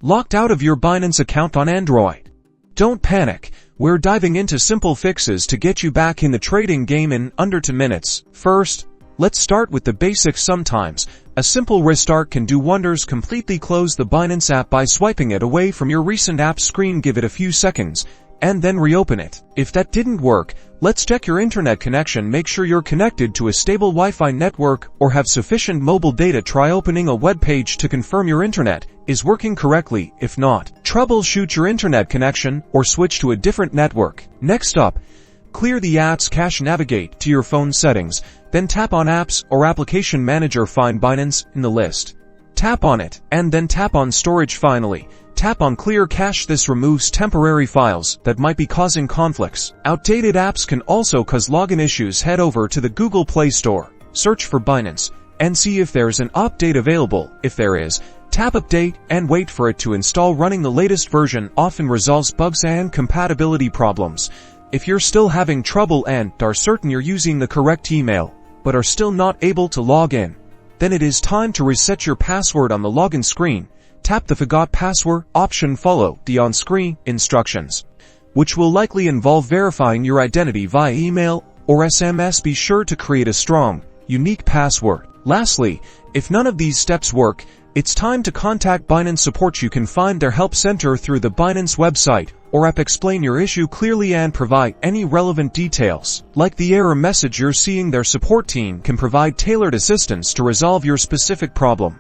Locked out of your Binance account on Android? Don't panic. We're diving into simple fixes to get you back in the trading game in under 2 minutes. First, let's start with the basics. Sometimes a simple restart can do wonders. Completely close the Binance app by swiping it away from your recent app screen. Give it a few seconds and then reopen it. If that didn't work, let's check your internet connection. Make sure you're connected to a stable Wi-Fi network or have sufficient mobile data. Try opening a web page to confirm your internet is working correctly. If not, troubleshoot your internet connection or switch to a different network. Next up, clear the app's cache. Navigate to your phone settings, then tap on Apps or Application Manager. Find Binance in the list. Tap on it, and then tap on Storage. Finally, tap on Clear Cache. This removes temporary files that might be causing conflicts. Outdated apps can also cause login issues. Head over to the Google Play Store, search for Binance, and see if there's an update available. If there is, tap Update and wait for it to install. Running the latest version often resolves bugs and compatibility problems. If you're still having trouble and are certain you're using the correct email, but are still not able to log in, then it is time to reset your password. On the login screen, tap the Forgot Password option. Follow the on-screen instructions, which will likely involve verifying your identity via email or SMS. Be sure to create a strong, unique password. Lastly, if none of these steps work, it's time to contact Binance support. You can find their help center through the Binance website or app. Explain your issue clearly and provide any relevant details, like the error message you're seeing. Their support team can provide tailored assistance to resolve your specific problem.